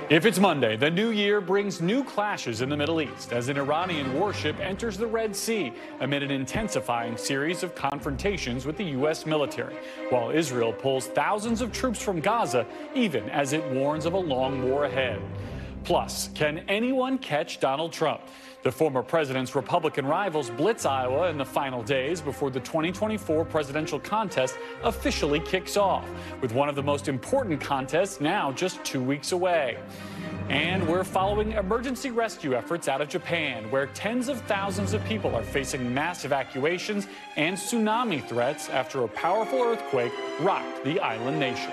If it's Monday, the new year brings new clashes in the Middle East as an Iranian warship enters the Red Sea amid an intensifying series of confrontations with the U.S. military, while Israel pulls thousands of troops from Gaza, even as it warns of a long war ahead. Plus, can anyone catch Donald Trump? The former president's Republican rivals blitz Iowa in the final days before the 2024 presidential contest officially kicks off, with one of the most important contests now just 2 weeks away. And we're following emergency rescue efforts out of Japan, where tens of thousands of people are facing mass evacuations and tsunami threats after a powerful earthquake rocked the island nation.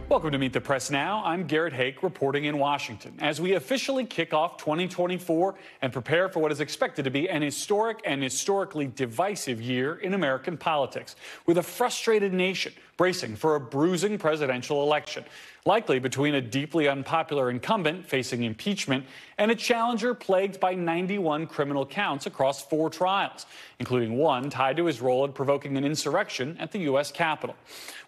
Welcome to Meet the Press Now. I'm Garrett Hake reporting in Washington as we officially kick off 2024 and prepare for what is expected to be an historic and historically divisive year in American politics, with a frustrated nation bracing for a bruising presidential election, likely between a deeply unpopular incumbent facing impeachment and a challenger plagued by 91 criminal counts across 4 trials, including one tied to his role in provoking an insurrection at the U.S. Capitol.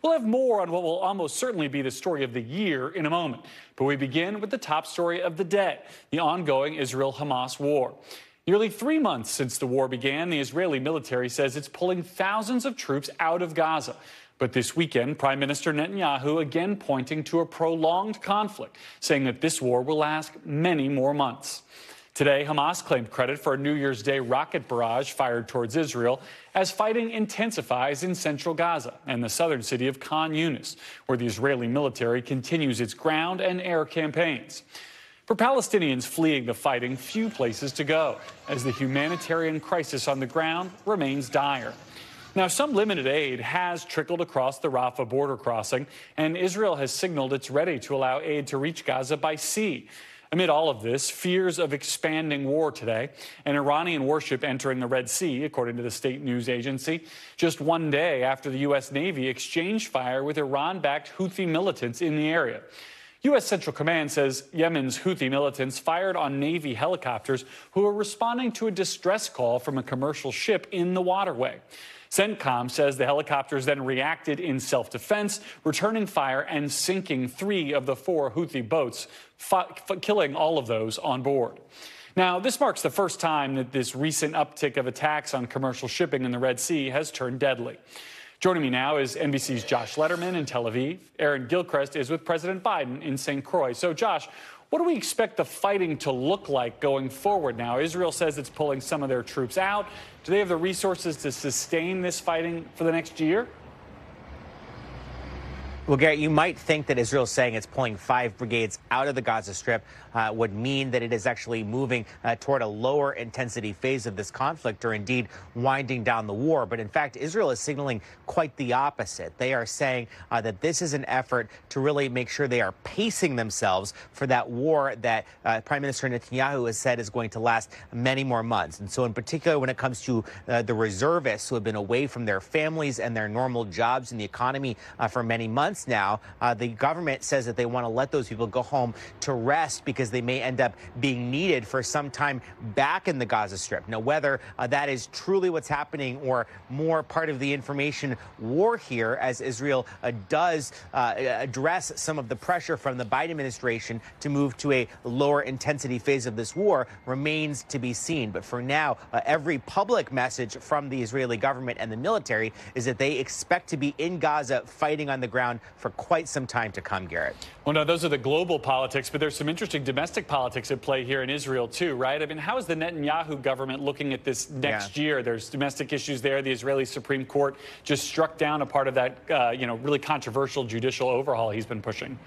We'll have more on what will almost certainly be the story of the year in a moment, but we begin with the top story of the day, the ongoing Israel-Hamas war. Nearly 3 months since the war began, the Israeli military says it's pulling thousands of troops out of Gaza. But this weekend, Prime Minister Netanyahu again pointing to a prolonged conflict, saying that this war will last many more months. Today, Hamas claimed credit for a New Year's Day rocket barrage fired towards Israel as fighting intensifies in central Gaza and the southern city of Khan Yunis, where the Israeli military continues its ground and air campaigns. For Palestinians fleeing the fighting, few places to go, as the humanitarian crisis on the ground remains dire. Now, some limited aid has trickled across the Rafah border crossing, and Israel has signaled it's ready to allow aid to reach Gaza by sea. Amid all of this, fears of expanding war today, an Iranian warship entering the Red Sea, according to the state news agency, just one day after the U.S. Navy exchanged fire with Iran-backed Houthi militants in the area. U.S. Central Command says Yemen's Houthi militants fired on Navy helicopters who were responding to a distress call from a commercial ship in the waterway. CENTCOM says the helicopters then reacted in self-defense, returning fire and sinking 3 of the 4 Houthi boats, killing all of those on board. Now, this marks the first time that this recent uptick of attacks on commercial shipping in the Red Sea has turned deadly. Joining me now is NBC's Josh Letterman in Tel Aviv. Aaron Gilchrist is with President Biden in St. Croix. So, Josh, what do we expect the fighting to look like going forward now? Israel says it's pulling some of their troops out. Do they have the resources to sustain this fighting for the next year? Well, Garrett, you might think that Israel saying it's pulling 5 brigades out of the Gaza Strip would mean that it is actually moving toward a lower intensity phase of this conflict, or indeed winding down the war. But in fact, Israel is signaling quite the opposite. They are saying that this is an effort to really make sure they are pacing themselves for that war that Prime Minister Netanyahu has said is going to last many more months. And so in particular, when it comes to the reservists who have been away from their families and their normal jobs in the economy for many months now, the government says that they want to let those people go home to rest because they may end up being needed for some time back in the Gaza Strip. Now, whether that is truly what's happening or more part of the information war here, as Israel does address some of the pressure from the Biden administration to move to a lower intensity phase of this war, remains to be seen. But for now, every public message from the Israeli government and the military is that they expect to be in Gaza fighting on the ground for quite some time to come, Garrett. Well, no, those are the global politics, but there's some interesting domestic politics at play here in Israel, too, right? I mean, how is the Netanyahu government looking at this next year? There's domestic issues there. The Israeli Supreme Court just struck down a part of that, really controversial judicial overhaul he's been pushing.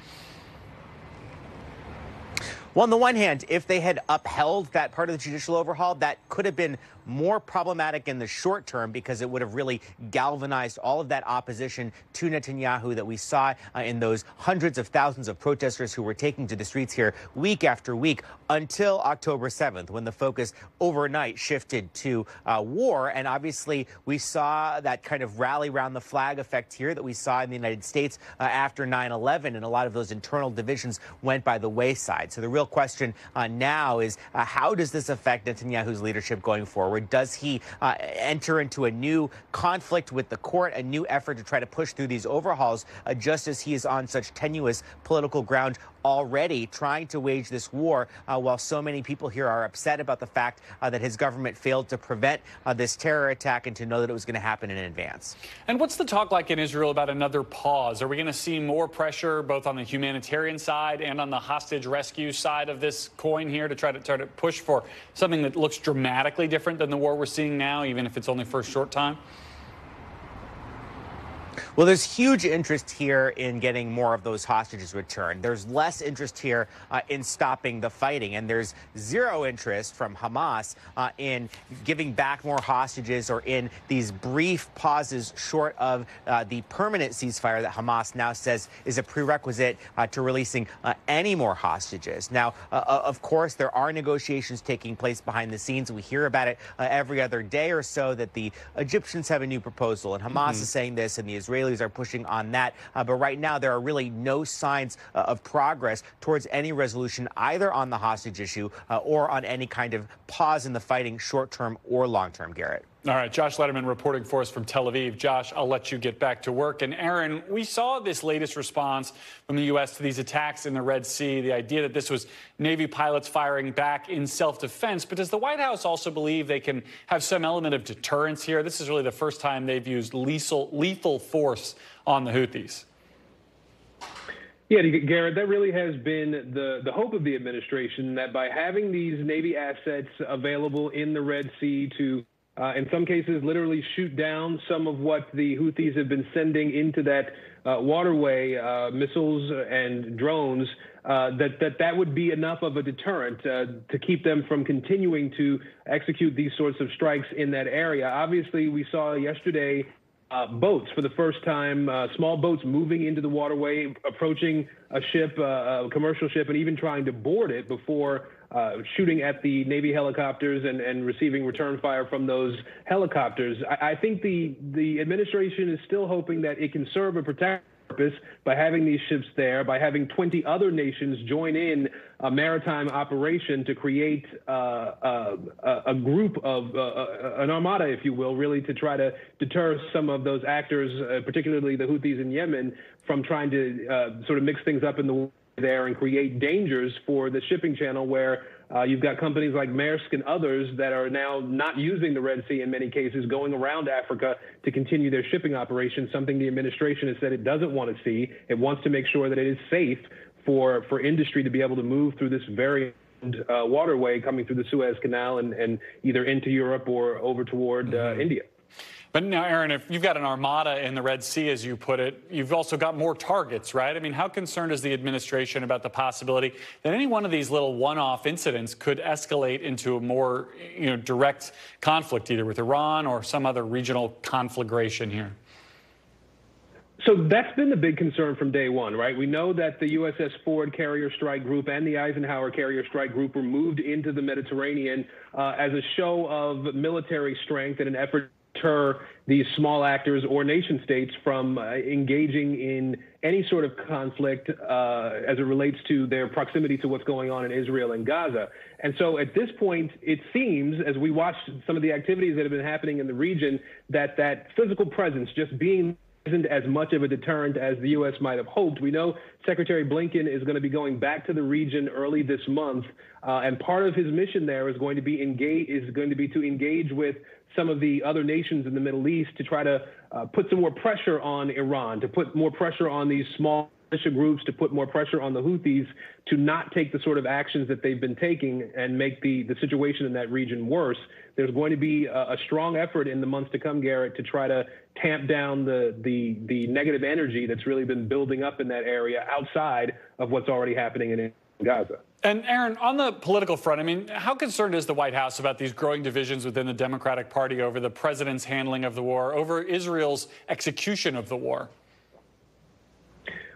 Well, on the one hand, if they had upheld that part of the judicial overhaul, that could have been more problematic in the short term because it would have really galvanized all of that opposition to Netanyahu that we saw in those hundreds of thousands of protesters who were taking to the streets here week after week until October 7th, when the focus overnight shifted to war. And obviously, we saw that kind of rally around the flag effect here that we saw in the United States after 9/11, and a lot of those internal divisions went by the wayside. So the real real question now is how does this affect Netanyahu's leadership going forward? Does he enter into a new conflict with the court, a new effort to try to push through these overhauls, just as he is on such tenuous political ground already, trying to wage this war while so many people here are upset about the fact that his government failed to prevent this terror attack and to know that it was going to happen in advance? And what's the talk like in Israel about another pause? Are we going to see more pressure both on the humanitarian side and on the hostage rescue side of this coin here to try to push for something that looks dramatically different than the war we're seeing now, even if it's only for a short time? Well, there's huge interest here in getting more of those hostages returned. There's less interest here in stopping the fighting, and there's zero interest from Hamas in giving back more hostages or in these brief pauses short of the permanent ceasefire that Hamas now says is a prerequisite to releasing any more hostages. Now, of course, there are negotiations taking place behind the scenes. We hear about it every other day or so, that the Egyptians have a new proposal, and Hamas is saying this, and the Israelis are pushing on that. But right now, there are really no signs of progress towards any resolution, either on the hostage issue or on any kind of pause in the fighting, short-term or long-term, Garrett. All right, Josh Letterman reporting for us from Tel Aviv. Josh, I'll let you get back to work. And Aaron, we saw this latest response from the U.S. to these attacks in the Red Sea, the idea that this was Navy pilots firing back in self-defense. But does the White House also believe they can have some element of deterrence here? This is really the first time they've used lethal force on the Houthis. Yeah, Garrett, that really has been the hope of the administration, that by having these Navy assets available in the Red Sea to in some cases, literally shoot down some of what the Houthis have been sending into that waterway, missiles and drones, that would be enough of a deterrent to keep them from continuing to execute these sorts of strikes in that area. Obviously, we saw yesterday boats for the first time, small boats moving into the waterway, approaching a ship, a commercial ship, and even trying to board it before shooting at the Navy helicopters and receiving return fire from those helicopters. I think the administration is still hoping that it can serve a protective purpose by having these ships there, by having 20 other nations join in a maritime operation to create a group of an armada, if you will, really to try to deter some of those actors, particularly the Houthis in Yemen, from trying to sort of mix things up in the there and create dangers for the shipping channel, where you've got companies like Maersk and others that are now not using the Red Sea in many cases, going around Africa to continue their shipping operations, something the administration has said it doesn't want to see. It wants to make sure that it is safe for industry to be able to move through this very waterway coming through the Suez Canal and either into Europe or over toward India. But now, Aaron, if you've got an armada in the Red Sea, as you put it, you've also got more targets, right? I mean, how concerned is the administration about the possibility that any one of these little one-off incidents could escalate into a more, direct conflict, either with Iran or some other regional conflagration here? So that's been the big concern from day one, right? We know that the USS Ford Carrier Strike Group and the Eisenhower Carrier Strike Group were moved into the Mediterranean as a show of military strength in an effort deter these small actors or nation states from engaging in any sort of conflict as it relates to their proximity to what's going on in Israel and Gaza. And so at this point, it seems, as we watch some of the activities that have been happening in the region, that that physical presence just being isn't as much of a deterrent as the U.S. might have hoped. We know Secretary Blinken is going to be going back to the region early this month, and part of his mission there is going to be to engage with some of the other nations in the Middle East to try to put some more pressure on Iran, to put more pressure on these small militia groups, to put more pressure on the Houthis to not take the sort of actions that they've been taking and make the situation in that region worse. There's going to be a strong effort in the months to come, Garrett, to try to tamp down the negative energy that's really been building up in that area outside of what's already happening in Gaza. And Aaron, on the political front, I mean, how concerned is the White House about these growing divisions within the Democratic Party over the president's handling of the war, over Israel's execution of the war?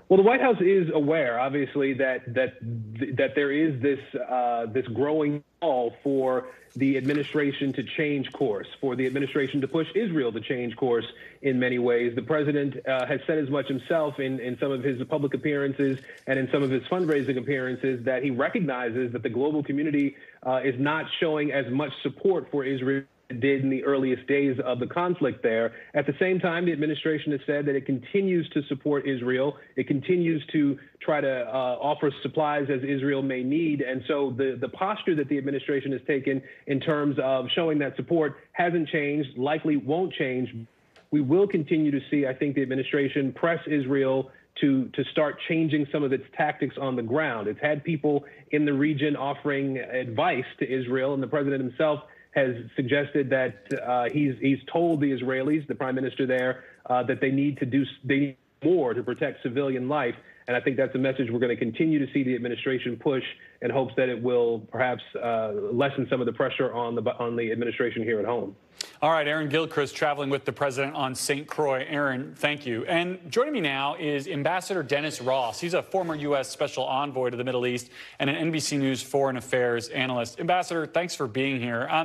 Well, the White House is aware, obviously, that there is this growing call for the administration to change course, for the administration to push Israel to change course in many ways. The president has said as much himself in some of his public appearances and in some of his fundraising appearances that he recognizes that the global community is not showing as much support for Israel did in the earliest days of the conflict there. At the same time, the administration has said that it continues to support Israel. It continues to try to offer supplies as Israel may need. And so the posture that the administration has taken in terms of showing that support hasn't changed, likely won't change. We will continue to see, I think, the administration press Israel to start changing some of its tactics on the ground. It's had people in the region offering advice to Israel, and the president himself has suggested that he's told the Israelis, the prime minister there, that they need more to protect civilian life. And I think that's a message we're going to continue to see the administration push in hopes that it will perhaps lessen some of the pressure on the administration here at home. All right, Aaron Gilchrist traveling with the president on St. Croix. Aaron, thank you. And joining me now is Ambassador Dennis Ross. He's a former U.S. Special Envoy to the Middle East and an NBC News Foreign Affairs analyst. Ambassador, thanks for being here. I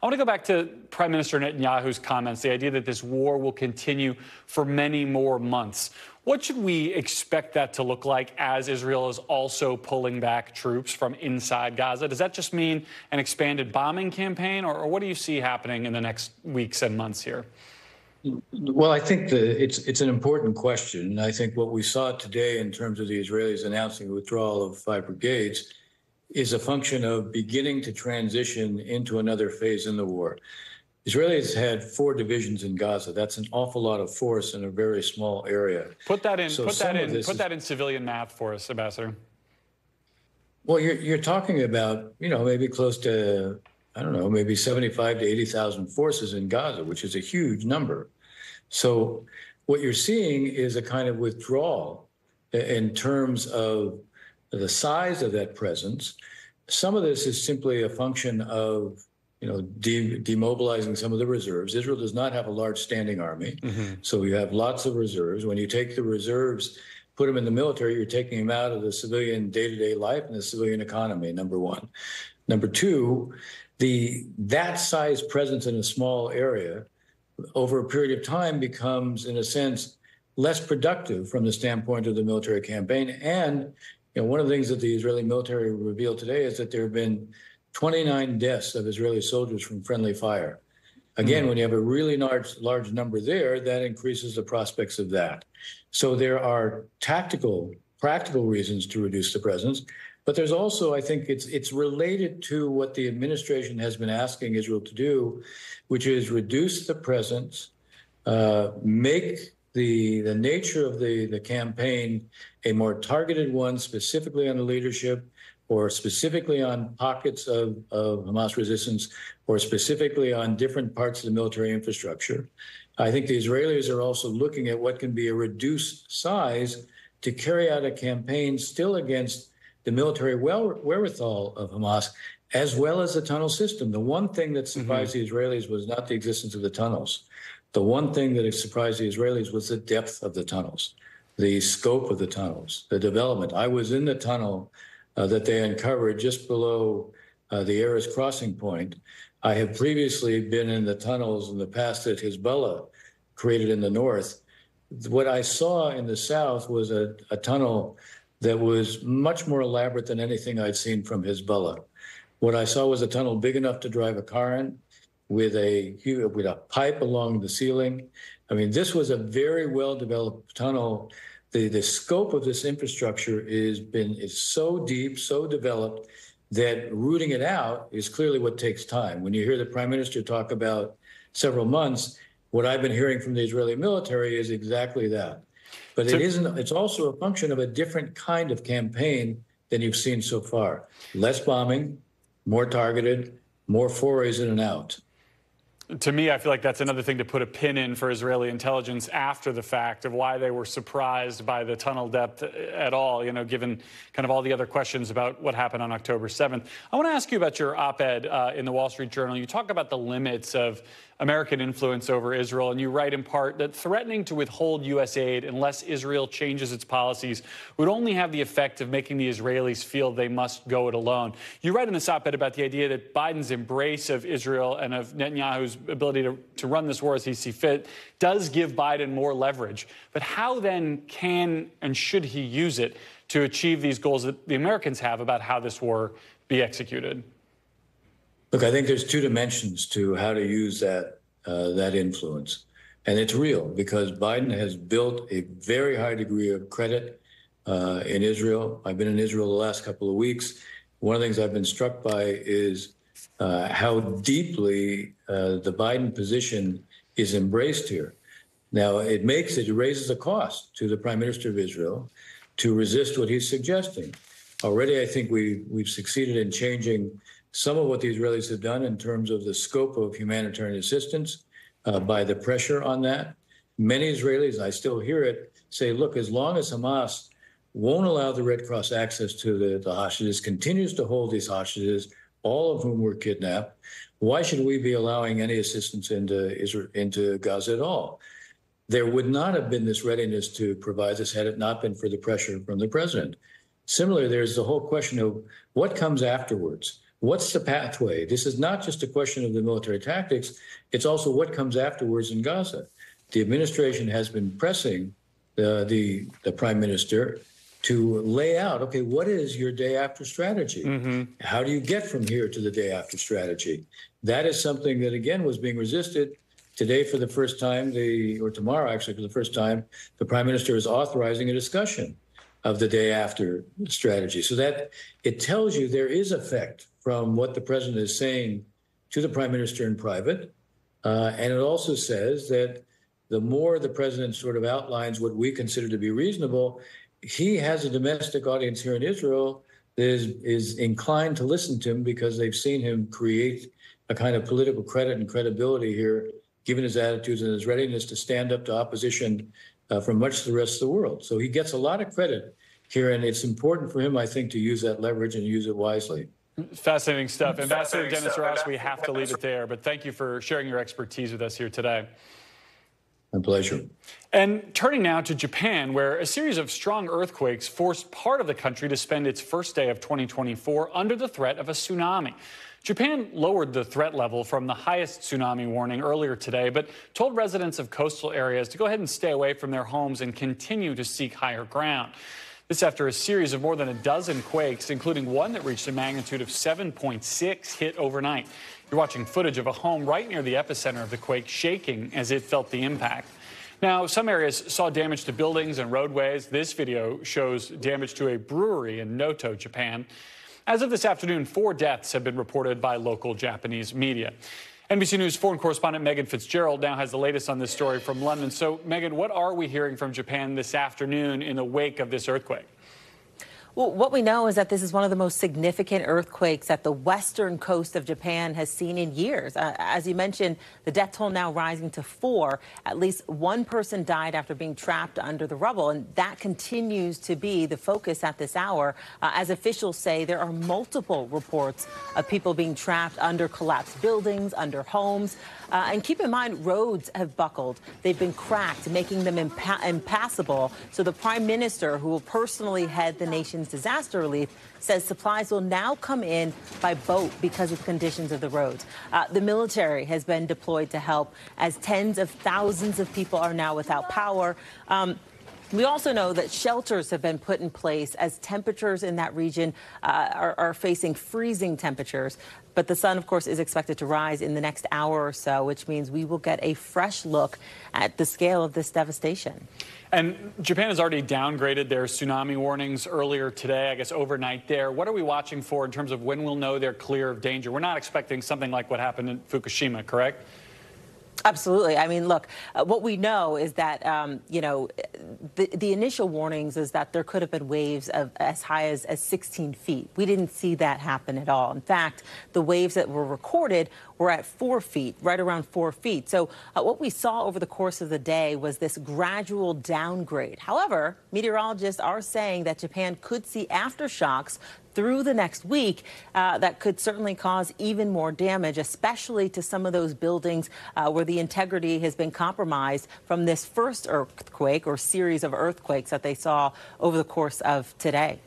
want to go back to Prime Minister Netanyahu's comments, the idea that this war will continue for many more months. What should we expect that to look like as Israel is also pulling back troops from inside Gaza? Does that just mean an expanded bombing campaign, or what do you see happening in the next weeks and months here? Well, I think it's an important question. And I think what we saw today in terms of the Israelis announcing the withdrawal of 5 brigades is a function of beginning to transition into another phase in the war. Israelis had 4 divisions in Gaza. That's an awful lot of force in a very small area. Put that in civilian math for us, Ambassador. Well, you're talking about, maybe close to, I don't know, maybe 75 to 80,000 forces in Gaza, which is a huge number. So what you're seeing is a kind of withdrawal in terms of the size of that presence. Some of this is simply a function of demobilizing some of the reserves. Israel does not have a large standing army, so you have lots of reserves. When you take the reserves, put them in the military, you're taking them out of the civilian day-to-day life and the civilian economy, number one. Number two, that size presence in a small area over a period of time becomes, in a sense, less productive from the standpoint of the military campaign. And one of the things that the Israeli military revealed today is that there have been 29 deaths of Israeli soldiers from friendly fire. Again, when you have a really large number there, that increases the prospects of that. So there are practical reasons to reduce the presence, but there's also, I think it's related to what the administration has been asking Israel to do, which is reduce the presence, make the nature of the campaign a more targeted one, specifically on the leadership, or specifically on pockets of Hamas resistance, or specifically on different parts of the military infrastructure. I think the Israelis are also looking at what can be a reduced size to carry out a campaign still against the military wherewithal of Hamas, as well as the tunnel system. The one thing that surprised the Israelis was not the existence of the tunnels. The one thing that surprised the Israelis was the depth of the tunnels, the scope of the tunnels, the development. I was in the tunnel that they uncovered just below the Erez crossing point. I have previously been in the tunnels in the past that Hezbollah created in the north. What I saw in the south was a tunnel that was much more elaborate than anything I'd seen from Hezbollah. What I saw was a tunnel big enough to drive a car in, with a pipe along the ceiling. I mean, this was a very well-developed tunnel. The scope of this infrastructure is so deep, so developed, that rooting it out is clearly what takes time. When you hear the prime minister talk about several months, what I've been hearing from the Israeli military is exactly that. But it's also a function of a different kind of campaign than you've seen so far. Less bombing, more targeted, more forays in and out. To me, I feel like that's another thing to put a pin in for Israeli intelligence after the fact of why they were surprised by the tunnel depth at all, given kind of all the other questions about what happened on October 7th. I want to ask you about your op-ed in the Wall Street Journal. You talk about the limits of American influence over Israel. And you write in part that threatening to withhold U.S. aid unless Israel changes its policies would only have the effect of making the Israelis feel they must go it alone. You write in this op-ed about the idea that Biden's embrace of Israel and of Netanyahu's ability to run this war as he sees fit does give Biden more leverage. But how then can and should he use it to achieve these goals that the Americans have about how this war be executed? Look, I think there's two dimensions to how to use that influence. And it's real because Biden has built a very high degree of credit in Israel. I've been in Israel the last couple of weeks. One of the things I've been struck by is how deeply the Biden position is embraced here. Now, it raises a cost to the Prime Minister of Israel to resist what he's suggesting. Already, I think we've succeeded in changing some of what the Israelis have done in terms of the scope of humanitarian assistance by the pressure on that. Many Israelis, I still hear it, say, look, as long as Hamas won't allow the Red Cross access to the hostages, continues to hold these hostages, all of whom were kidnapped, why should we be allowing any assistance into Gaza at all? There would not have been this readiness to provide this had it not been for the pressure from the president. Similarly, there's the whole question of what comes afterwards. What's the pathway? This is not just a question of the military tactics. It's also what comes afterwards in Gaza. The administration has been pressing the prime minister to lay out, okay, what is your day after strategy? Mm-hmm. How do you get from here to the day after strategy? That is something that, again, was being resisted. Today, for the first time, or tomorrow, actually, for the first time, the prime minister is authorizing a discussion of the day after strategy. So that it tells you there is effect from what the president is saying to the prime minister in private. And it also says that the more the president sort of outlines what we consider to be reasonable, he has a domestic audience here in Israel that is inclined to listen to him because they've seen him create a kind of political credit and credibility here, given his attitudes and his readiness to stand up to opposition from much of the rest of the world. So he gets a lot of credit here, and it's important for him, I think, to use that leverage and use it wisely. Fascinating stuff. Ambassador Dennis Ross, we have to leave it there, but thank you for sharing your expertise with us here today. My pleasure. And turning now to Japan, where a series of strong earthquakes forced part of the country to spend its first day of 2024 under the threat of a tsunami. Japan lowered the threat level from the highest tsunami warning earlier today, but told residents of coastal areas to go ahead and stay away from their homes and continue to seek higher ground. This after a series of more than a dozen quakes, including one that reached a magnitude of 7.6, hit overnight. You're watching footage of a home right near the epicenter of the quake shaking as it felt the impact. Now, some areas saw damage to buildings and roadways. This video shows damage to a brewery in Noto, Japan. As of this afternoon, 4 deaths have been reported by local Japanese media. NBC News foreign correspondent Megan Fitzgerald now has the latest on this story from London. So, Megan, what are we hearing from Japan this afternoon in the wake of this earthquake? Well, what we know is that this is one of the most significant earthquakes that the western coast of Japan has seen in years. As you mentioned, the death toll now rising to 4. At least one person died after being trapped under the rubble, and that continues to be the focus at this hour. As officials say, there are multiple reports of people being trapped under collapsed buildings, under homes. And keep in mind, roads have buckled. They've been cracked, making them impassable. So the prime minister, who will personally head the nation's disaster relief, says supplies will now come in by boat because of conditions of the roads. The military has been deployed to help as tens of thousands of people are now without power. We also know that shelters have been put in place as temperatures in that region are facing freezing temperatures. But the sun, of course, is expected to rise in the next hour or so, which means we will get a fresh look at the scale of this devastation. And Japan has already downgraded their tsunami warnings earlier today, I guess overnight there. What are we watching for in terms of when we'll know they're clear of danger? We're not expecting something like what happened in Fukushima, correct? Absolutely. I mean, look, what we know is that, the initial warnings is that there could have been waves of as high as 16 feet. We didn't see that happen at all. In fact, the waves that were recorded were at 4 feet, right around 4 feet. So what we saw over the course of the day was this gradual downgrade. However, meteorologists are saying that Japan could see aftershocks through the next week that could certainly cause even more damage, especially to some of those buildings where the integrity has been compromised from this first earthquake or series of earthquakes that they saw over the course of today.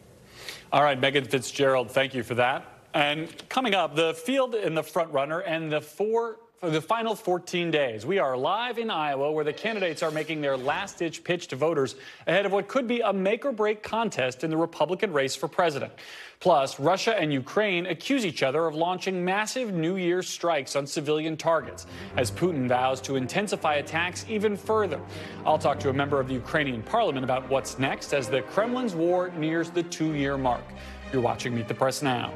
All right, Megan Fitzgerald, thank you for that. And coming up, the field in the front runner and for the final 14 days. We are live in Iowa, where the candidates are making their last-ditch pitch to voters ahead of what could be a make-or-break contest in the Republican race for president. Plus, Russia and Ukraine accuse each other of launching massive New Year's strikes on civilian targets, as Putin vows to intensify attacks even further. I'll talk to a member of the Ukrainian parliament about what's next as the Kremlin's war nears the 2-year mark. You're watching Meet the Press Now.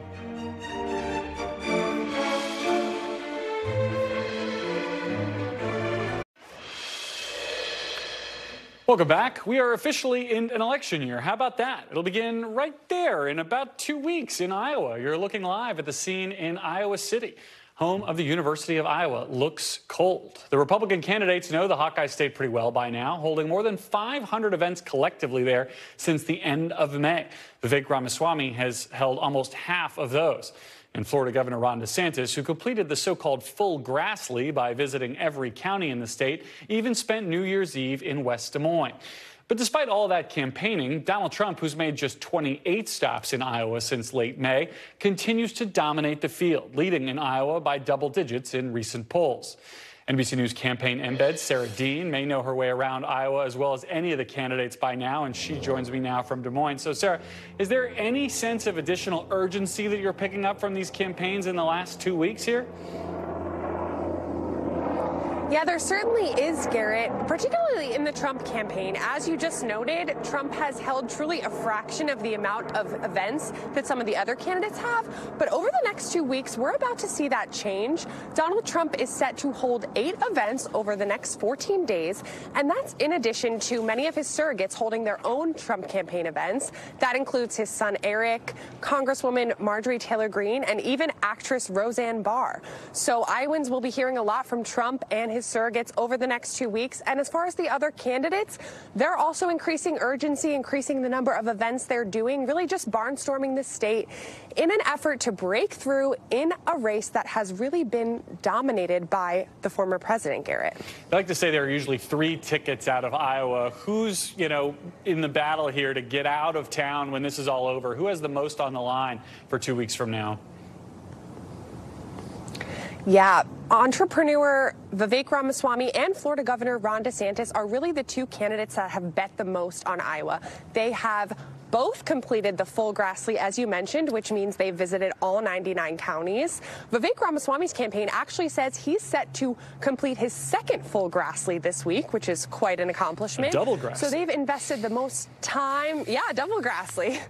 Welcome back. We are officially in an election year. How about that? It'll begin right there in about 2 weeks in Iowa. You're looking live at the scene in Iowa City, home of the University of Iowa. Looks cold. The Republican candidates know the Hawkeye State pretty well by now, holding more than 500 events collectively there since the end of May. Vivek Ramaswamy has held almost half of those. And Florida Governor Ron DeSantis, who completed the so-called full Grassley by visiting every county in the state, even spent New Year's Eve in West Des Moines. But despite all that campaigning, Donald Trump, who's made just 28 stops in Iowa since late May, continues to dominate the field, leading in Iowa by double digits in recent polls. NBC News Campaign Embed Sarah Dean may know her way around Iowa as well as any of the candidates by now, and she joins me now from Des Moines. So, Sarah, is there any sense of additional urgency that you're picking up from these campaigns in the last 2 weeks here? Yeah, there certainly is, Garrett, particularly in the Trump campaign. As you just noted, Trump has held truly a fraction of the amount of events that some of the other candidates have. But over the next 2 weeks, we're about to see that change. Donald Trump is set to hold 8 events over the next 14 days. And that's in addition to many of his surrogates holding their own Trump campaign events. That includes his son, Eric, Congresswoman Marjorie Taylor Greene, and even actress Roseanne Barr. So Iowans will be hearing a lot from Trump and his surrogates over the next 2 weeks. And as far as the other candidates, they're also increasing urgency, increasing the number of events they're doing, really just barnstorming the state in an effort to break through in a race that has really been dominated by the former president, Garrett. I like to say there are usually 3 tickets out of Iowa. Who's, in the battle here to get out of town when this is all over? Who has the most on the line for 2 weeks from now? Yeah, entrepreneur Vivek Ramaswamy and Florida Governor Ron DeSantis are really the 2 candidates that have bet the most on Iowa. They have both completed the full Grassley, as you mentioned, which means they've visited all 99 counties. Vivek Ramaswamy's campaign actually says he's set to complete his second full Grassley this week, which is quite an accomplishment. A double Grassley. So they've invested the most time. Yeah, double Grassley.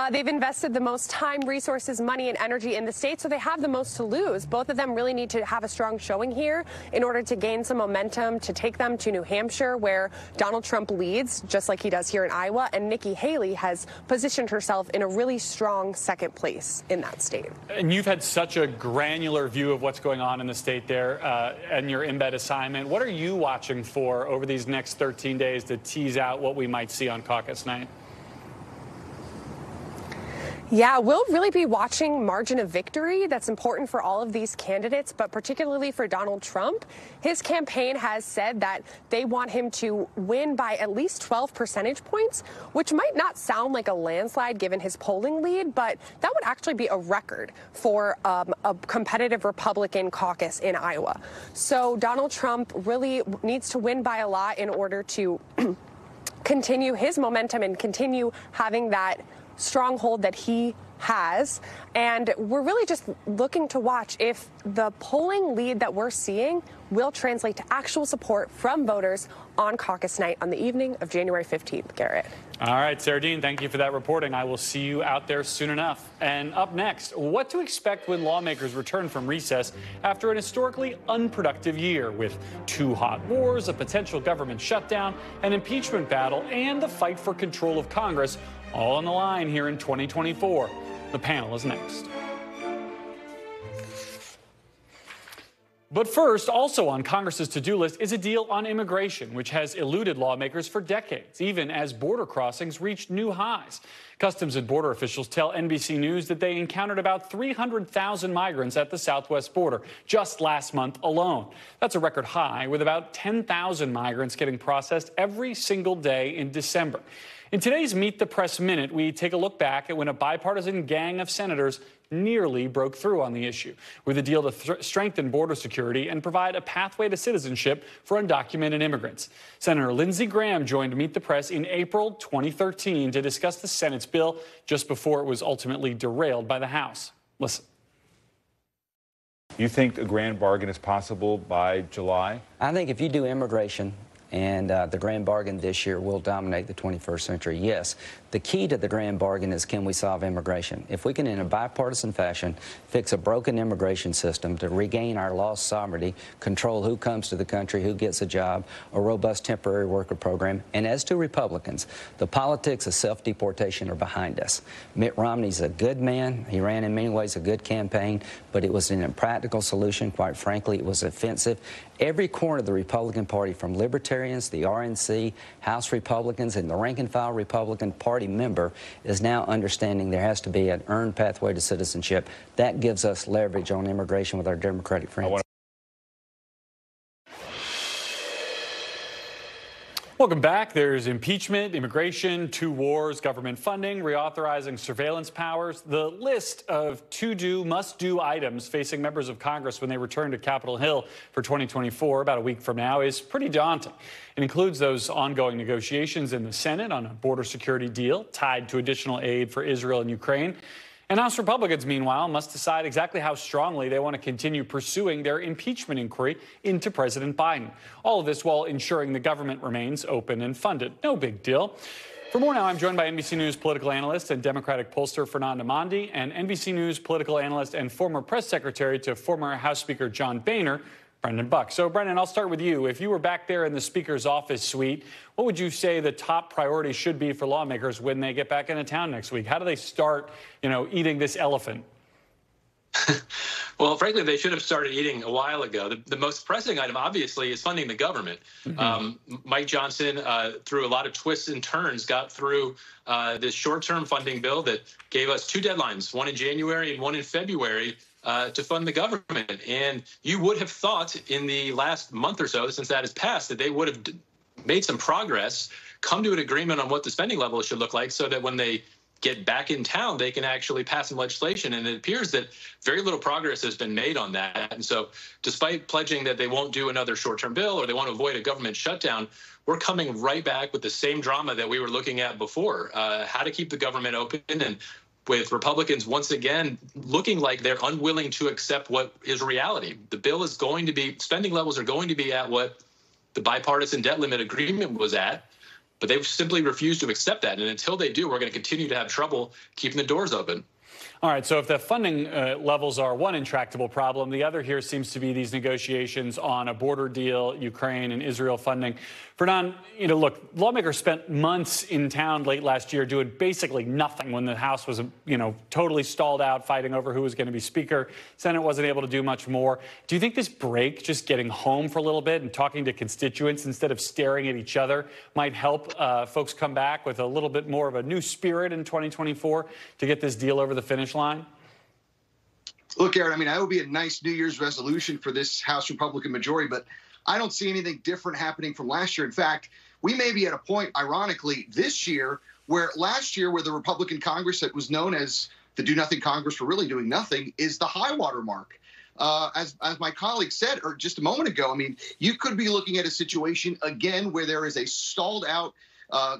They've invested the most time, resources, money, and energy in the state, so they have the most to lose. Both of them really need to have a strong showing here in order to gain some momentum, to take them to New Hampshire, where Donald Trump leads, just like he does here in Iowa, and Nikki Haley has positioned herself in a really strong second place in that state. And you've had such a granular view of what's going on in the state there and your embed assignment. What are you watching for over these next 13 days to tease out what we might see on caucus night? Yeah, we'll really be watching margin of victory. That's important for all of these candidates, but particularly for Donald Trump. His campaign has said that they want him to win by at least 12 percentage points, which might not sound like a landslide given his polling lead, but that would actually be a record for a competitive Republican caucus in Iowa. So Donald Trump really needs to win by a lot in order to continue his momentum and continue having that stronghold that he has. And we're really just looking to watch if the polling lead that we're seeing will translate to actual support from voters on caucus night on the evening of January 15th, Garrett. All right, Sarah Dean, thank you for that reporting. I will see you out there soon enough. And up next, what to expect when lawmakers return from recess after an historically unproductive year with 2 hot wars, a potential government shutdown, an impeachment battle, and the fight for control of Congress, all on the line here in 2024. The panel is next. But first, also on Congress's to-do list is a deal on immigration, which has eluded lawmakers for decades, even as border crossings reached new highs. Customs and Border officials tell NBC News that they encountered about 300,000 migrants at the southwest border just last month alone. That's a record high, with about 10,000 migrants getting processed every single day in December. In today's Meet the Press Minute, we take a look back at when a bipartisan gang of senators nearly broke through on the issue, with a deal to strengthen border security and provide a pathway to citizenship for undocumented immigrants. Senator Lindsey Graham joined Meet the Press in April 2013 to discuss the Senate's bill just before it was ultimately derailed by the House. Listen. You think a grand bargain is possible by July? I think if you do immigration and the grand bargain this year will dominate the 21st century, yes. The key to the grand bargain is, can we solve immigration? If we can, in a bipartisan fashion, fix a broken immigration system to regain our lost sovereignty, control who comes to the country, who gets a job, a robust temporary worker program, and as to Republicans, the politics of self-deportation are behind us. Mitt Romney's a good man. He ran in many ways a good campaign, but it was an impractical solution. Quite frankly, it was offensive. Every corner of the Republican Party, from libertarians, the RNC, House Republicans, and the rank-and-file Republican Party member, is now understanding there has to be an earned pathway to citizenship. That gives us leverage on immigration with our Democratic friends. Welcome back. There's impeachment, immigration, two wars, government funding, reauthorizing surveillance powers. The list of to-do, must-do items facing members of Congress when they return to Capitol Hill for 2024, about a week from now, is pretty daunting. It includes those ongoing negotiations in the Senate on a border security deal tied to additional aid for Israel and Ukraine. And House Republicans, meanwhile, must decide exactly how strongly they want to continue pursuing their impeachment inquiry into President Biden. All of this while ensuring the government remains open and funded. No big deal. For more now, I'm joined by NBC News political analyst and Democratic pollster Fernanda Mondi, and NBC News political analyst and former press secretary to former House Speaker John Boehner, Brendan Buck. So, Brendan, I'll start with you. If you were back there in the Speaker's office suite, what would you say the top priority should be for lawmakers when they get back into town next week? How do they start, eating this elephant? Well, frankly, they should have started eating a while ago. The most pressing item, obviously, is funding the government. Mike Johnson, through a lot of twists and turns, got through this short-term funding bill that gave us two deadlines, one in January and one in February, to fund the government. And you would have thought in the last month or so, since that has passed, that they would have made some progress, come to an agreement on what the spending level should look like so that when they get back in town, they can actually pass some legislation. And it appears that very little progress has been made on that. And so despite pledging that they won't do another short-term bill or they want to avoid a government shutdown, we're coming right back with the same drama that we were looking at before, how to keep the government open, and with Republicans once again looking like they're unwilling to accept what is reality. The bill is going to be, spending levels are going to be at what the bipartisan debt limit agreement was at, but they've simply refused to accept that. And until they do, we're going to continue to have trouble keeping the doors open. All right, so if the funding levels are one intractable problem, the other here seems to be these negotiations on a border deal, Ukraine and Israel funding. Fernand, look, lawmakers spent months in town late last year doing basically nothing when the House was, totally stalled out, fighting over who was going to be Speaker. Senate wasn't able to do much more. Do you think this break, just getting home for a little bit and talking to constituents instead of staring at each other, might help folks come back with a little bit more of a new spirit in 2024 to get this deal over the finish line? Look, Aaron, that would be a nice New Year's resolution for this House Republican majority, but I don't see anything different happening from last year. In fact, we may be at a point, ironically, this year, where last year, where the Republican Congress that was known as the do-nothing Congress for really doing nothing, is the high water mark. As my colleague said, or just a moment ago, you could be looking at a situation again where there is a stalled out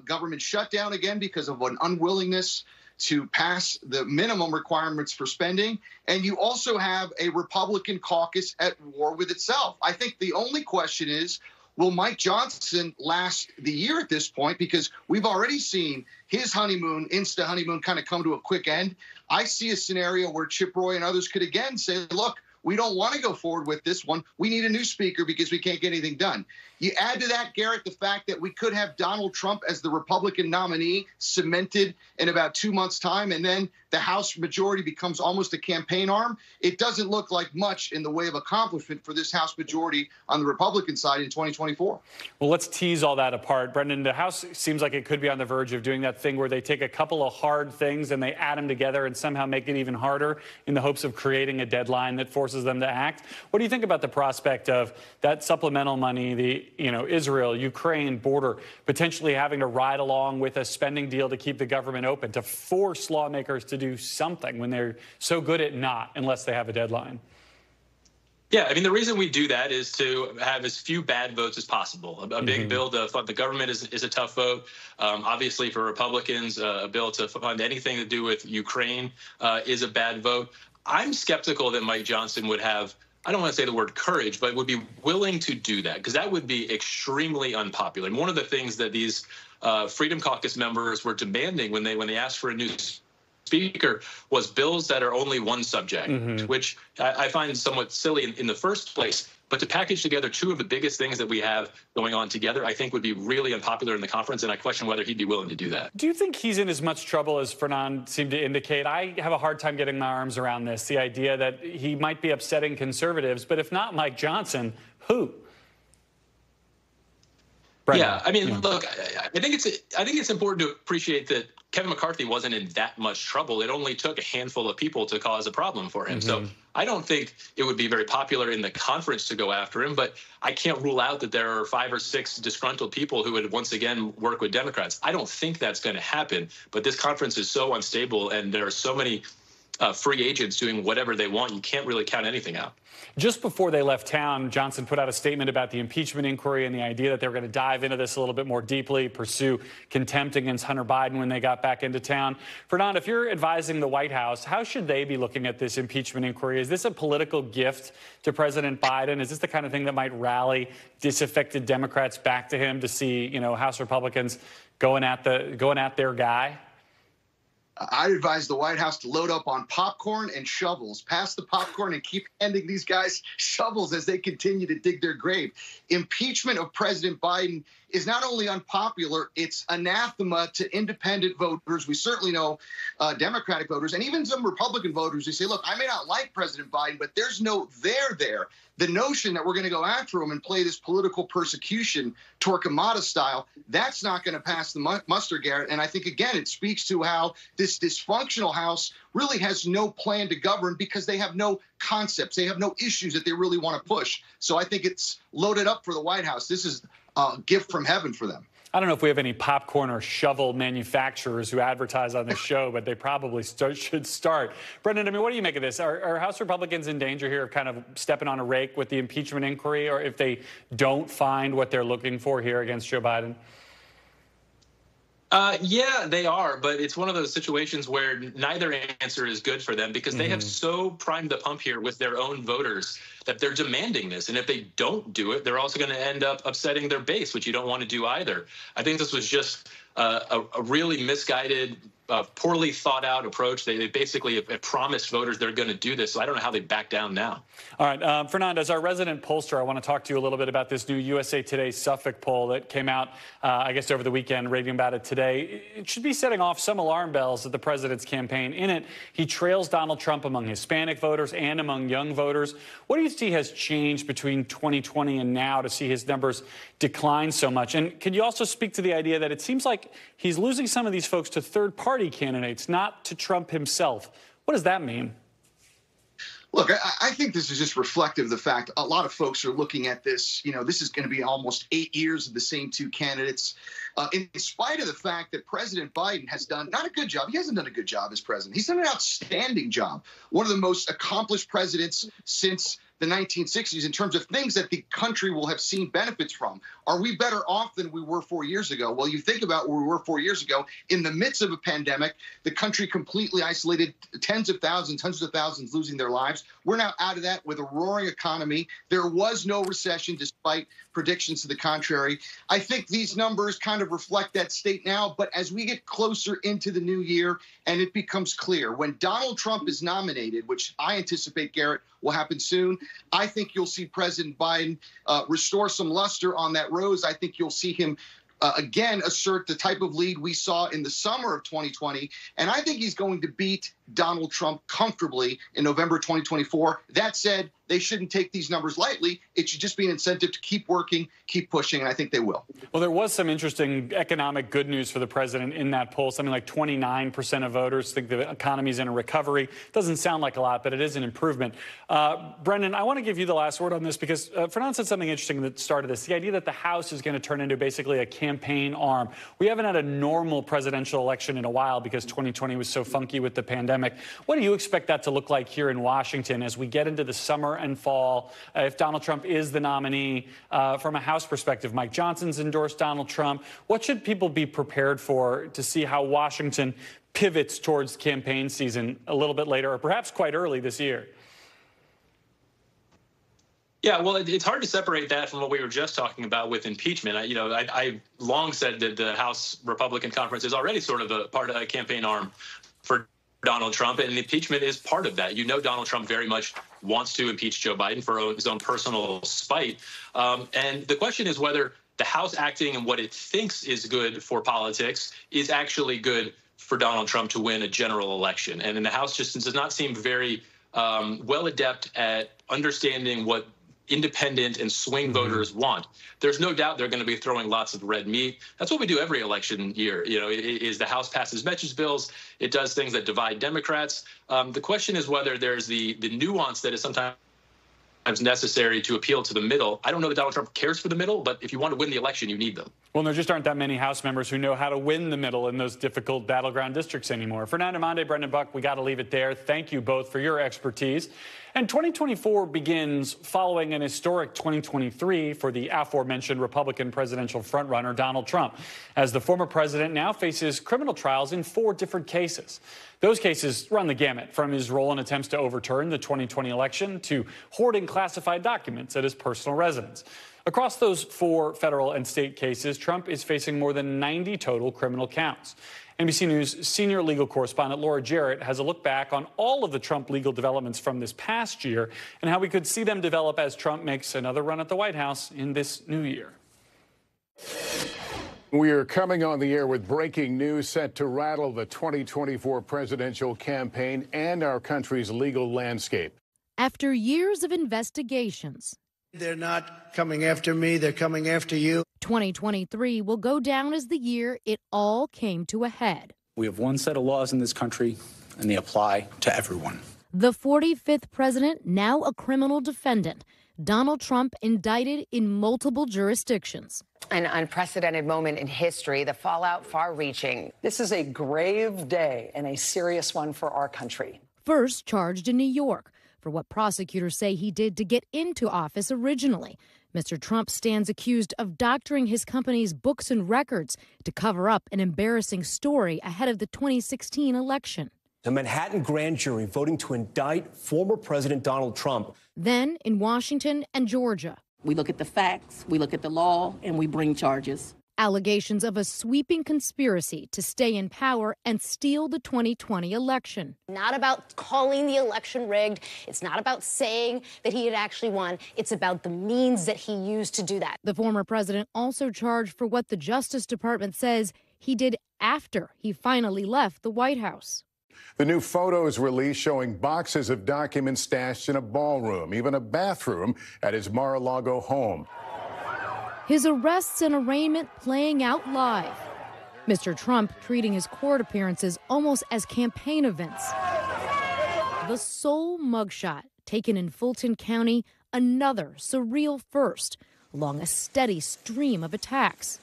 government shutdown again because of an unwillingness to pass the minimum requirements for spending. And you also have a Republican caucus at war with itself. I think the only question is, will Mike Johnson last the year at this point? Because we've already seen his honeymoon, insta-honeymoon, kind of come to a quick end. I see a scenario where Chip Roy and others could again say, look, we don't want to go forward with this one. We need a new speaker because we can't get anything done. You add to that, Garrett, the fact that we could have Donald Trump as the Republican nominee cemented in about 2 months' time, and then the House majority becomes almost a campaign arm. It doesn't look like much in the way of accomplishment for this House majority on the Republican side in 2024. Well, let's tease all that apart. Brendan, the House seems like it could be on the verge of doing that thing where they take a couple of hard things and they add them together and somehow make it even harder in the hopes of creating a deadline that forces them to act. What do you think about the prospect of that supplemental money, the Israel, Ukraine border, potentially having to ride along with a spending deal to keep the government open, to force lawmakers to do something when they're so good at not unless they have a deadline? Yeah, I mean, the reason we do that is to have as few bad votes as possible. A big bill to fund the government is a tough vote. Obviously, for Republicans, a bill to fund anything to do with Ukraine is a bad vote. I'm skeptical that Mike Johnson would have, I don't want to say the word courage, but would be willing to do that, because that would be extremely unpopular. And one of the things that these Freedom Caucus members were demanding when they asked for a new speaker was bills that are only one subject, which I find somewhat silly in the first place. But to package together two of the biggest things that we have going on together, I think would be really unpopular in the conference, and I question whether he'd be willing to do that. Do you think he's in as much trouble as Fernand seemed to indicate? I have a hard time getting my arms around this, the idea that he might be upsetting conservatives, but if not Mike Johnson, who? Brendan. Yeah, I mean, look, I think it's important to appreciate that Kevin McCarthy wasn't in that much trouble. It only took a handful of people to cause a problem for him. So I don't think it would be very popular in the conference to go after him, but I can't rule out that there are 5 or 6 disgruntled people who would once again work with Democrats. I don't think that's going to happen, but this conference is so unstable and there are so many free agents doing whatever they want. You can't really count anything out. Just before they left town, Johnson put out a statement about the impeachment inquiry and the idea that they were going to dive into this a little bit more deeply, pursue contempt against Hunter Biden when they got back into town. Fernand, if you're advising the White House, how should they be looking at this impeachment inquiry? Is this a political gift to President Biden? Is this the kind of thing that might rally disaffected Democrats back to him to see, House Republicans going at their guy? I'd advise the White House to load up on popcorn and shovels. Pass the popcorn and keep handing these guys shovels as they continue to dig their grave. Impeachment of President Biden is not only unpopular, it's anathema to independent voters. We certainly know Democratic voters and even some Republican voters who say, look, I may not like President Biden, but there's no there there. The notion that we're going to go after him and play this political persecution, Torquemada style, that's not going to pass the muster, Garrett. And I think, again, it speaks to how this dysfunctional House really has no plan to govern because they have no concepts. They have no issues that they really want to push. So I think it's loaded up for the White House. This is a gift from heaven for them. I don't know if we have any popcorn or shovel manufacturers who advertise on this show, but they probably should start. Brendan, I mean, what do you make of this? Are House Republicans in danger here of kind of stepping on a rake with the impeachment inquiry, or if they don't find what they're looking for here against Joe Biden? Yeah, they are, but it's one of those situations where neither answer is good for them because they have so primed the pump here with their own voters that they're demanding this. And if they don't do it, they're also going to end up upsetting their base, which you don't want to do either. I think this was just a really misguided, poorly thought out approach. They basically have promised voters they're going to do this. So I don't know how they back down now. All right. Fernand, as our resident pollster, I want to talk to you a little bit about this new USA Today Suffolk poll that came out, I guess, over the weekend, reading about it today. It should be setting off some alarm bells at the president's campaign. In it, he trails Donald Trump among Hispanic voters and among young voters. What do you see has changed between 2020 and now to see his numbers decline so much? And can you also speak to the idea that it seems like he's losing some of these folks to third-party candidates, not to Trump himself? What does that mean? Look, I think this is just reflective of the fact a lot of folks are looking at this. This is going to be almost 8 years of the same two candidates. In spite of the fact that President Biden has done not a good job. He hasn't done a good job as president. He's done an outstanding job. One of the most accomplished presidents since the 1960s in terms of things that the country will have seen benefits from. Are we better off than we were 4 years ago? Well, you think about where we were 4 years ago. In the midst of a pandemic, the country completely isolated, tens of thousands, hundreds of thousands losing their lives. We're now out of that with a roaring economy. There was no recession despite predictions to the contrary. I think these numbers kind of reflect that state now. But as we get closer into the new year and it becomes clear, when Donald Trump is nominated, which I anticipate, Garrett, will happen soon. I think you'll see President Biden restore some luster on that rose. I think you'll see him again assert the type of lead we saw in the summer of 2020. And I think he's going to beat Donald Trump comfortably in November 2024. That said, they shouldn't take these numbers lightly. It should just be an incentive to keep working, keep pushing, and I think they will. Well, there was some interesting economic good news for the president in that poll. Something like 29% of voters think the economy's in a recovery. Doesn't sound like a lot, but it is an improvement. Brendan, I want to give you the last word on this because Fernand said something interesting at the start of this. The idea that the House is going to turn into basically a campaign arm. We haven't had a normal presidential election in a while because 2020 was so funky with the pandemic. What do you expect that to look like here in Washington as we get into the summer and fall? If Donald Trump is the nominee, from a House perspective, Mike Johnson's endorsed Donald Trump. What should people be prepared for to see how Washington pivots towards campaign season a little bit later or perhaps quite early this year? Yeah, well, it's hard to separate that from what we were just talking about with impeachment. I long said that the House Republican Conference is already sort of a part of a campaign arm for Donald Trump, and impeachment is part of that. Donald Trump very much wants to impeach Joe Biden for his own personal spite. And the question is whether the House acting and what it thinks is good for politics is actually good for Donald Trump to win a general election. And then the House just does not seem very well adept at understanding what independent and swing voters want. There's no doubt they're going to be throwing lots of red meat. That's what we do every election year. Is the House passes message bills. It does things that divide Democrats. The question is whether there's the nuance that is sometimes necessary to appeal to the middle. I don't know that Donald Trump cares for the middle, but if you want to win the election, you need them. Well, there just aren't that many House members who know how to win the middle in those difficult battleground districts anymore. Fernand Amande, Brendan Buck, we got to leave it there. Thank you both for your expertise. And 2024 begins following an historic 2023 for the aforementioned Republican presidential frontrunner Donald Trump, as the former president now faces criminal trials in 4 different cases. Those cases run the gamut, from his role in attempts to overturn the 2020 election to hoarding classified documents at his personal residence. Across those 4 federal and state cases, Trump is facing more than 90 total criminal counts. NBC News senior legal correspondent Laura Jarrett has a look back on all of the Trump legal developments from this past year and how we could see them develop as Trump makes another run at the White House in this new year. We are coming on the air with breaking news set to rattle the 2024 presidential campaign and our country's legal landscape. After years of investigations, they're not coming after me, they're coming after you. 2023 will go down as the year it all came to a head. We have one set of laws in this country, and they apply to everyone. The 45th president, now a criminal defendant, Donald Trump indicted in multiple jurisdictions. An unprecedented moment in history, the fallout far-reaching. This is a grave day and a serious one for our country. First charged in New York for what prosecutors say he did to get into office originally. Mr. Trump stands accused of doctoring his company's books and records to cover up an embarrassing story ahead of the 2016 election. The Manhattan grand jury voting to indict former President Donald Trump. Then in Washington and Georgia. We look at the facts, we look at the law, and we bring charges. Allegations of a sweeping conspiracy to stay in power and steal the 2020 election. Not about calling the election rigged. It's not about saying that he had actually won. It's about the means that he used to do that. The former president also charged for what the Justice Department says he did after he finally left the White House. The new photos released showing boxes of documents stashed in a ballroom, even a bathroom at his Mar-a-Lago home. His arrests and arraignment playing out live. Mr. Trump treating his court appearances almost as campaign events. The sole mugshot taken in Fulton County, another surreal first, along a steady stream of attacks.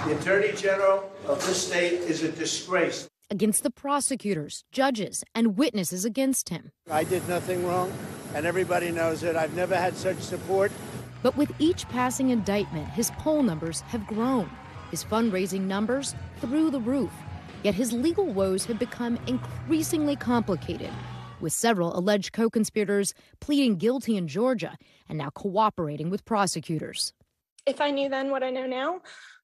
The Attorney General of this state is a disgrace. Against the prosecutors, judges, and witnesses against him. I did nothing wrong, and everybody knows it. I've never had such support. But with each passing indictment, his poll numbers have grown, his fundraising numbers through the roof. Yet his legal woes have become increasingly complicated, with several alleged co-conspirators pleading guilty in Georgia and now cooperating with prosecutors. If I knew then what I know now,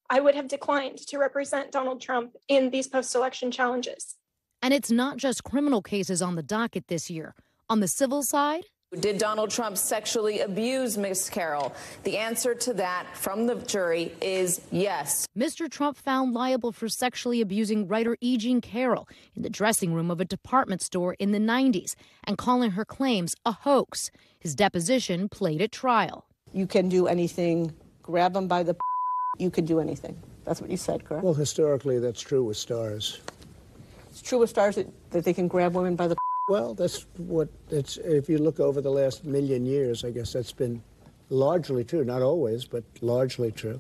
I would have declined to represent Donald Trump in these post-election challenges. And it's not just criminal cases on the docket this year. On the civil side, Did Donald Trump sexually abuse Miss Carroll? The answer to that from the jury is yes. Mr. Trump found liable for sexually abusing writer E. Jean Carroll in the dressing room of a department store in the 90s and calling her claims a hoax. His deposition played at trial. You can do anything, grab them by the you can do anything. That's what you said, correct? Well, historically, that's true with stars. It's true with stars that they can grab women by the Well, that's what it's. If you look over the last million years, I guess that's been largely true. Not always, but largely true.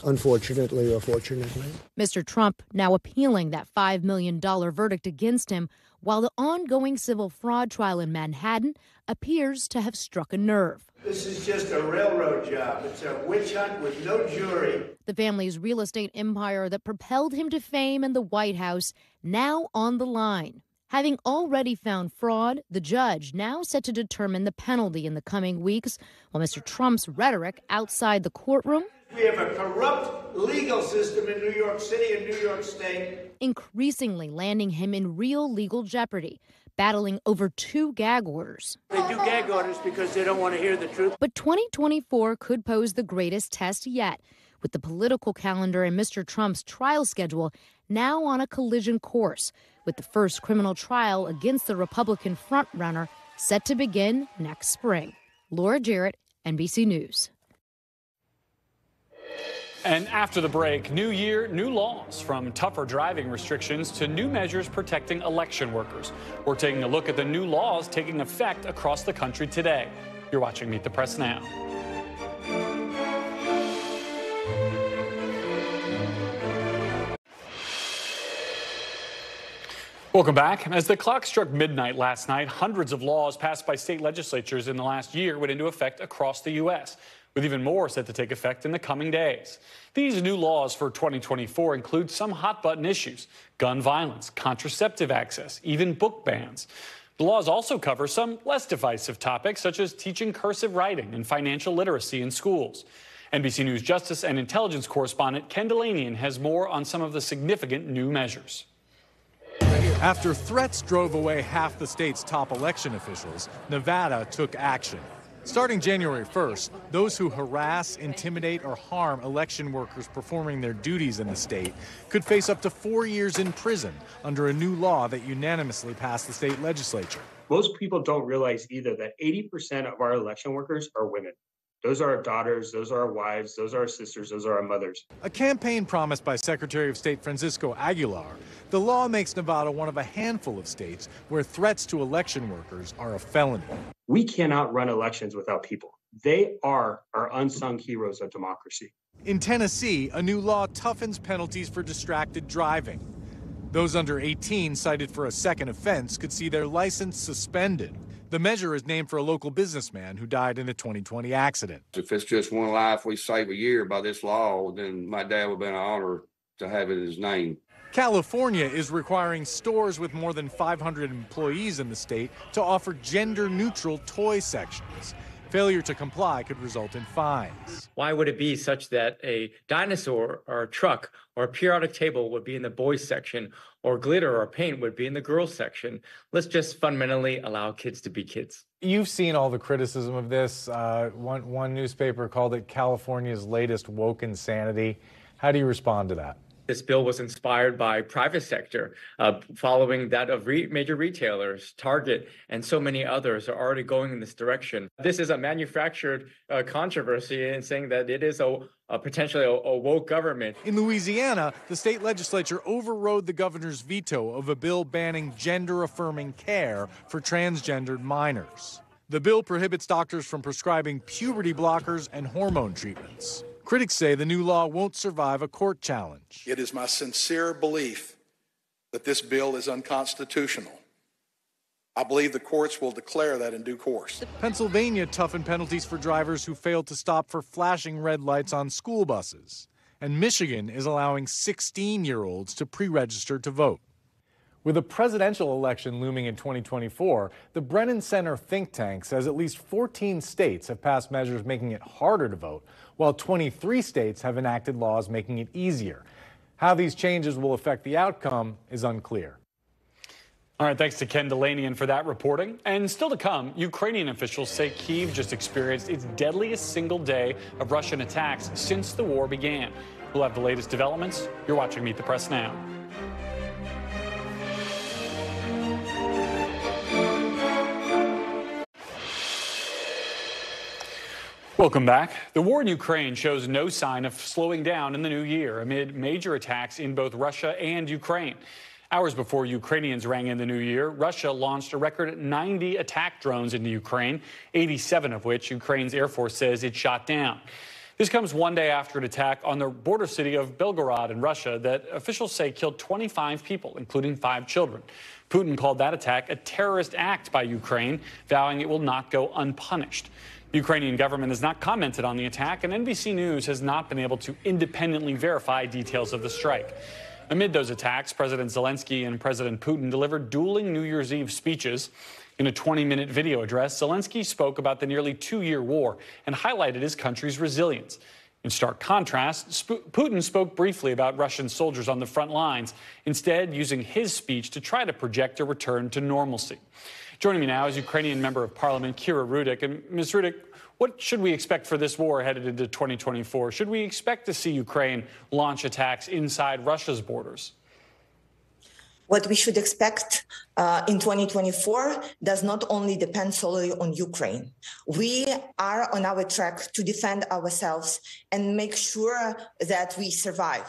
Unfortunately or fortunately. Mr. Trump now appealing that $5 million verdict against him, while the ongoing civil fraud trial in Manhattan appears to have struck a nerve. This is just a railroad job. It's a witch hunt with no jury. The family's real estate empire that propelled him to fame in the White House now on the line. Having already found fraud, the judge now set to determine the penalty in the coming weeks, while Mr. Trump's rhetoric outside the courtroom. We have a corrupt legal system in New York City and New York State. Increasingly landing him in real legal jeopardy, battling over 2 gag orders. They do gag orders because they don't want to hear the truth. But 2024 could pose the greatest test yet, with the political calendar and Mr. Trump's trial schedule now on a collision course, with the first criminal trial against the Republican frontrunner set to begin next spring. Laura Jarrett, NBC News. And after the break, new year, new laws, from tougher driving restrictions to new measures protecting election workers. We're taking a look at the new laws taking effect across the country today. You're watching Meet the Press Now. Welcome back. As the clock struck midnight last night, hundreds of laws passed by state legislatures in the last year went into effect across the U.S., with even more set to take effect in the coming days. These new laws for 2024 include some hot-button issues: gun violence, contraceptive access, even book bans. The laws also cover some less divisive topics, such as teaching cursive writing and financial literacy in schools. NBC News Justice and Intelligence correspondent Ken Delanian has more on some of the significant new measures. After threats drove away half the state's top election officials, Nevada took action. Starting January 1st, those who harass, intimidate, or harm election workers performing their duties in the state could face up to 4 years in prison under a new law that unanimously passed the state legislature. Most people don't realize either that 80% of our election workers are women. Those are our daughters, those are our wives, those are our sisters, those are our mothers. A campaign promised by Secretary of State Francisco Aguilar, the law makes Nevada one of a handful of states where threats to election workers are a felony. We cannot run elections without people. They are our unsung heroes of democracy. In Tennessee, a new law toughens penalties for distracted driving. Those under 18 cited for a second offense could see their license suspended. The measure is named for a local businessman who died in a 2020 accident. If it's just one life we save a year by this law, then my dad would have been an honor to have it in his name. California is requiring stores with more than 500 employees in the state to offer gender-neutral toy sections. Failure to comply could result in fines. Why would it be such that a dinosaur or a truck or a periodic table would be in the boys section, or glitter or paint would be in the girls section? Let's just fundamentally allow kids to be kids. You've seen all the criticism of this. One newspaper called it California's latest woke insanity. How do you respond to that? This bill was inspired by private sector, following that of major retailers. Target and so many others are already going in this direction. This is a manufactured controversy in saying that it is potentially a woke government. In Louisiana, the state legislature overrode the governor's veto of a bill banning gender-affirming care for transgendered minors. The bill prohibits doctors from prescribing puberty blockers and hormone treatments. Critics say the new law won't survive a court challenge. It is my sincere belief that this bill is unconstitutional. I believe the courts will declare that in due course. Pennsylvania toughened penalties for drivers who failed to stop for flashing red lights on school buses. And Michigan is allowing 16-year-olds to pre-register to vote. With a presidential election looming in 2024, the Brennan Center think tank says at least 14 states have passed measures making it harder to vote, while 23 states have enacted laws making it easier. How these changes will affect the outcome is unclear. All right, thanks to Ken Delanian for that reporting. And still to come, Ukrainian officials say Kyiv just experienced its deadliest single day of Russian attacks since the war began. We'll have the latest developments. You're watching Meet the Press now. Welcome back. The war in Ukraine shows no sign of slowing down in the new year amid major attacks in both Russia and Ukraine. Hours before Ukrainians rang in the new year, Russia launched a record 90 attack drones into Ukraine, 87 of which Ukraine's Air Force says it shot down. This comes one day after an attack on the border city of Belgorod in Russia that officials say killed 25 people, including 5 children. Putin called that attack a terrorist act by Ukraine, vowing it will not go unpunished. The Ukrainian government has not commented on the attack, and NBC News has not been able to independently verify details of the strike. Amid those attacks, President Zelensky and President Putin delivered dueling New Year's Eve speeches. In a 20-minute video address, Zelensky spoke about the nearly 2-year war and highlighted his country's resilience. In stark contrast, Putin spoke briefly about Russian soldiers on the front lines, instead using his speech to try to project a return to normalcy. Joining me now is Ukrainian Member of Parliament Kira Rudik. And Ms. Rudik, what should we expect for this war headed into 2024? Should we expect to see Ukraine launch attacks inside Russia's borders? What we should expect in 2024 does not only depend solely on Ukraine. We are on our track to defend ourselves and make sure that we survive.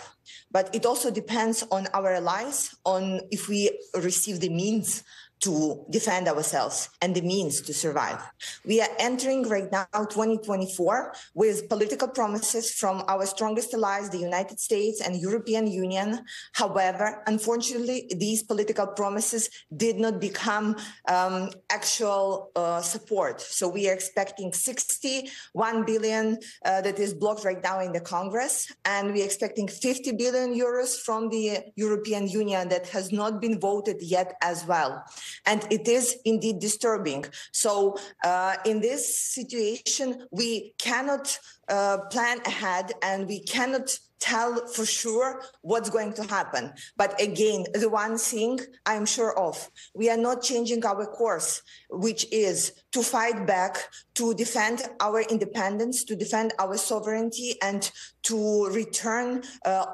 But it also depends on our allies, on if we receive the means to defend ourselves and the means to survive. We are entering right now 2024 with political promises from our strongest allies, the United States and European Union. However, unfortunately, these political promises did not become actual support. So we are expecting 61 billion that is blocked right now in the Congress, and we are expecting 50 billion euros from the European Union that has not been voted yet as well. And it is indeed disturbing. So in this situation, we cannot plan ahead and we cannot tell for sure what's going to happen. But again, the one thing I'm sure of, we are not changing our course, which is to fight back, to defend our independence, to defend our sovereignty, and to return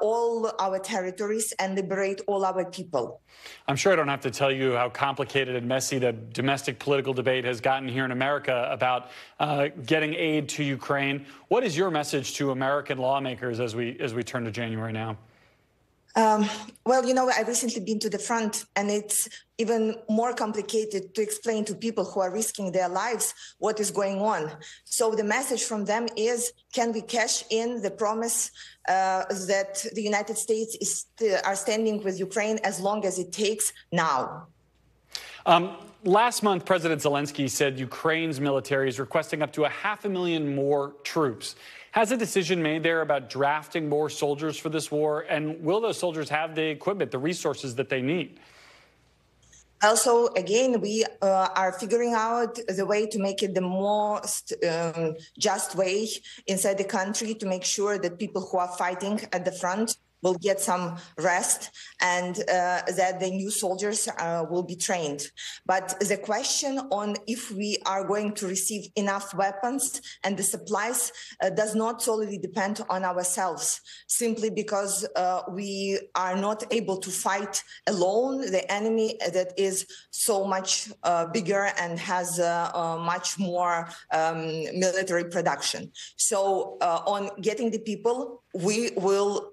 all our territories and liberate all our people. I'm sure I don't have to tell you how complicated and messy the domestic political debate has gotten here in America about getting aid to Ukraine. What is your message to American lawmakers as we turn to January now? Well, you know, I've recently been to the front, and it's even more complicated to explain to people who are risking their lives what is going on. So the message from them is, can we cash in the promise that the United States are standing with Ukraine as long as it takes now? Last month, President Zelensky said Ukraine's military is requesting up to 500,000 more troops. Has a decision made there about drafting more soldiers for this war? And will those soldiers have the equipment, the resources that they need? Also, again, we are figuring out the way to make it the most just way inside the country to make sure that people who are fighting at the front will get some rest and that the new soldiers will be trained. But the question on if we are going to receive enough weapons and the supplies does not solely depend on ourselves, simply because we are not able to fight alone the enemy that is so much bigger and has much more military production. So on getting the people, we will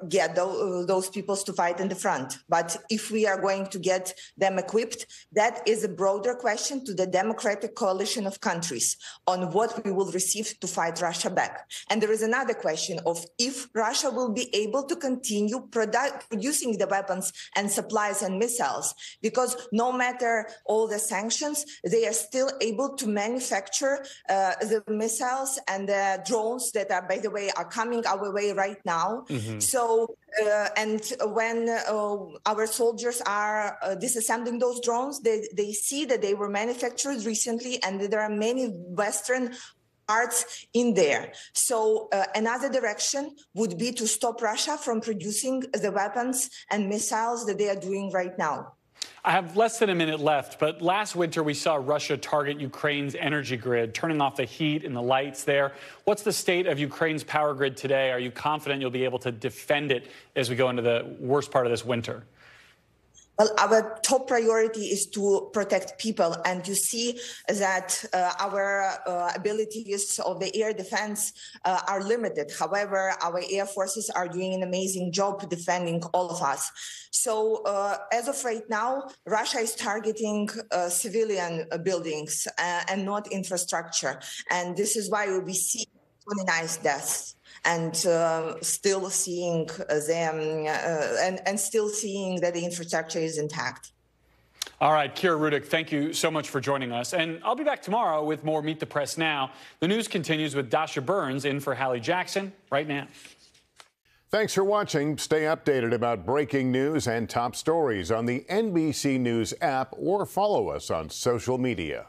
get those people to fight in the front. But if we are going to get them equipped, that is a broader question to the democratic coalition of countries on what we will receive to fight Russia back. And there is another question of if Russia will be able to continue producing the weapons and supplies and missiles, because no matter all the sanctions, they are still able to manufacture the missiles and the drones that are, by the way, are coming our way right now. Mm-hmm. So, and when our soldiers are disassembling those drones, they see that they were manufactured recently and that there are many Western parts in there. So another direction would be to stop Russia from producing the weapons and missiles that they are doing right now. I have less than a minute left, but last winter we saw Russia target Ukraine's energy grid, turning off the heat and the lights there. What's the state of Ukraine's power grid today? Are you confident you'll be able to defend it as we go into the worst part of this winter? Well, our top priority is to protect people, and you see that our abilities of the air defense are limited. However, our air forces are doing an amazing job defending all of us. So as of right now, Russia is targeting civilian buildings and not infrastructure. And this is why we see 29 deaths. And still seeing them and still seeing that the infrastructure is intact. All right, Kira Rudik, thank you so much for joining us. And I'll be back tomorrow with more Meet the Press Now. The news continues with Dasha Burns in for Hallie Jackson right now. Thanks for watching. Stay updated about breaking news and top stories on the NBC News app or follow us on social media.